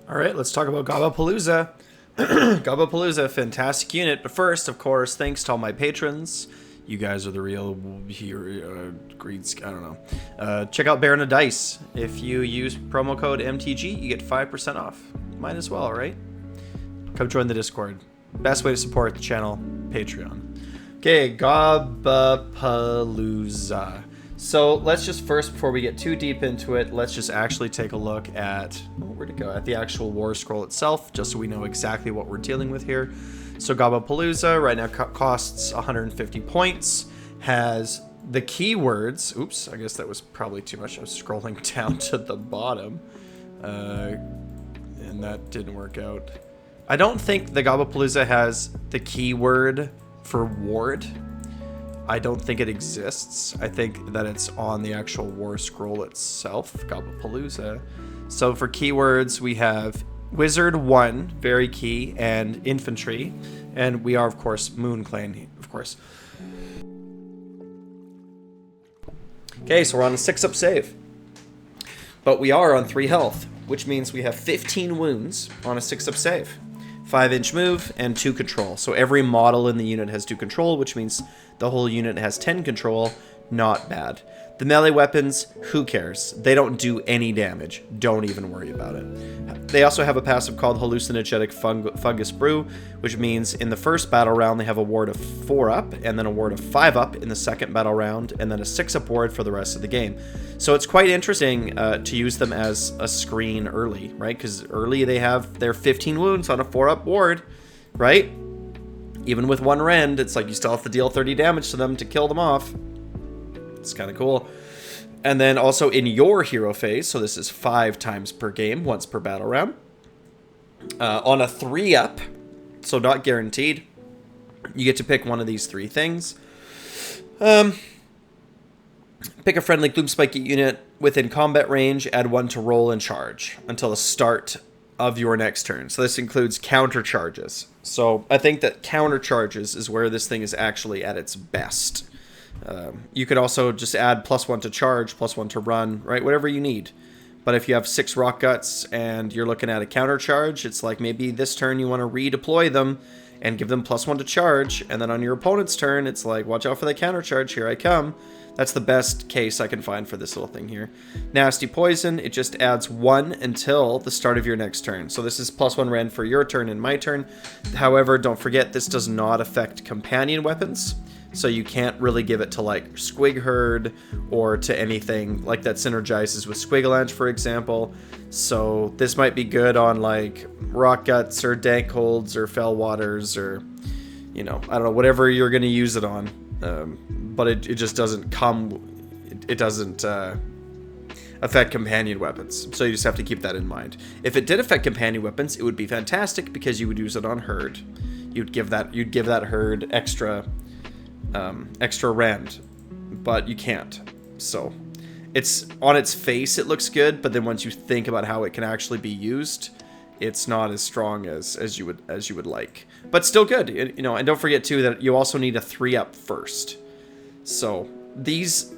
All right, let's talk about Gobbapalooza. Gobbapalooza, fantastic unit. But first, of course, thanks to all my patrons. You guys are the real greeds. I don't know. Check out Baron of Dice. If you use promo code MTG, you get 5% off. Might as well, right? Come join the Discord. Best way to support the channel, Patreon. Okay, Gobbapalooza. So let's just first, before we get too deep into it, let's just actually take a look at, where'd it go? At the actual war scroll itself, just so we know exactly what we're dealing with here. So Gobbapalooza right now costs 150 points, has the keywords. Oops, I guess that was probably too much. I was scrolling down to the bottom, and that didn't work out. I don't think the Gobbapalooza has the keyword for ward. I don't think it exists. I think that it's on the actual war scroll itself, Gobbapalooza. So for keywords, we have Wizard 1, very key, and Infantry. And we are, of course, Moon Clan, of course. Okay, so we're on a 6-up save. But we are on 3 health, which means we have 15 wounds on a 6-up save. 5-inch move, and 2 control. So every model in the unit has 2 control, which means the whole unit has 10 control. Not bad. The melee weapons, who cares? They don't do any damage. Don't even worry about it. They also have a passive called Hallucinogenic Fungus Brew, which means in the first battle round they have a ward of 4-up, and then a ward of 5-up in the second battle round, and then a 6-up ward for the rest of the game. So it's quite interesting to use them as a screen early, right? Because early they have their 15 wounds on a 4-up ward, right? Even with 1 rend, it's like you still have to deal 30 damage to them to kill them off. It's kind of cool. And then also in your hero phase, so this is 5 times per game, once per battle round. On a 3-up, so not guaranteed, you get to pick one of these 3 things. Pick a friendly Gloomspike unit within combat range, add 1 to roll and charge until the start of your next turn. So this includes counter charges. So I think that counter charges is where this thing is actually at its best. You could also just add +1 to charge, +1 to run, right? Whatever you need. But if you have 6 rock guts and you're looking at a counter charge, it's like maybe this turn you want to redeploy them and give them +1 to charge. And then on your opponent's turn, it's like, watch out for the counter charge. Here I come. That's the best case I can find for this little thing here. Nasty Poison, it just adds 1 until the start of your next turn. So this is +1 rend for your turn and my turn. However, don't forget, this does not affect companion weapons. So you can't really give it to like Squig Herd or to anything like that synergizes with Squigalanche, for example. So this might be good on like Rock Guts or Dank Holds or Fell Waters or, you know, I don't know, whatever you're going to use it on. But it just doesn't come, it doesn't affect companion weapons. So you just have to keep that in mind. If it did affect companion weapons, it would be fantastic because you would use it on Herd. You'd give that Herd extra rend, but you can't. So it's on its face it looks good, but then once you think about how it can actually be used, it's not as strong as you would like, but still good, you know. And don't forget too that you also need a 3-up first. So these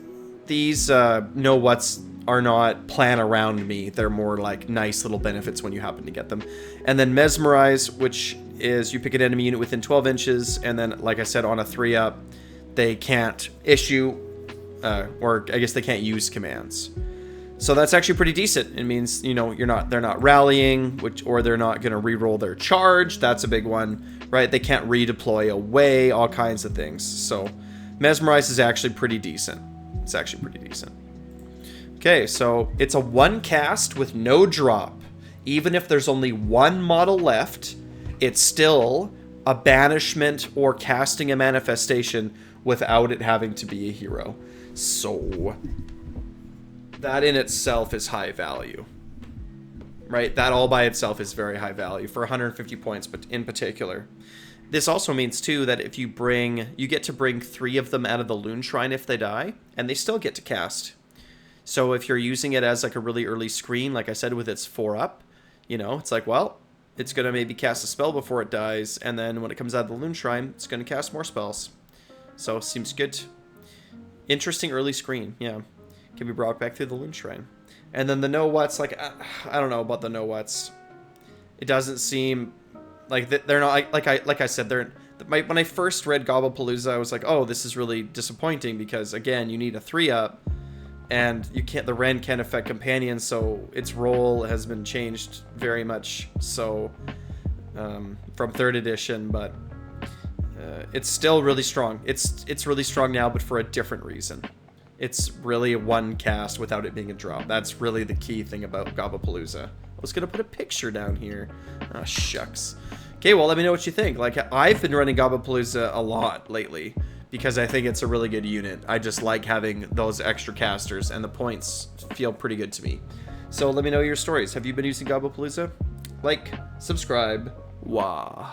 know what's are not plan around me. They're more like nice little benefits when you happen to get them. And then Mesmerize, which is you pick an enemy unit within 12 inches, and then like I said, on a 3-up they can't issue or I guess they can't use commands. So that's actually pretty decent. It means, you know, they're not rallying, or they're not going to re-roll their charge. That's a big one, right? They can't redeploy away, all kinds of things. So Mesmerize is actually pretty decent. It's actually pretty decent. Okay, so it's a 1 cast with no drop. Even if there's only 1 model left, it's still a banishment or casting a manifestation without it having to be a hero. So that in itself is high value, right? That all by itself is very high value for 150 points, but in particular. This also means too that if you get to bring 3 of them out of the Loon Shrine if they die, and they still get to cast. So if you're using it as like a really early screen, like I said, with its 4-up, you know, it's like, well, it's going to maybe cast a spell before it dies, and then when it comes out of the Loon Shrine, it's going to cast more spells. So seems good. Interesting early screen, yeah. Can be brought back through the Loon Shrine. And then the know what's, like, I don't know about the know what's. It doesn't seem like they're not like I said, they're when I first read Gobbapalooza, I was like, oh, this is really disappointing because again, you need a 3-up, and you can't. The Ren can't affect companions, so its role has been changed very much. So from 3rd edition, but it's still really strong. It's really strong now, but for a different reason. It's really a 1 cast without it being a drop. That's really the key thing about Gobbapalooza. I was gonna put a picture down here. Ah, shucks. Okay, well, let me know what you think. Like, I've been running Gobbapalooza a lot lately because I think it's a really good unit. I just like having those extra casters, and the points feel pretty good to me. So let me know your stories. Have you been using Gobbapalooza? Like, subscribe. Wah.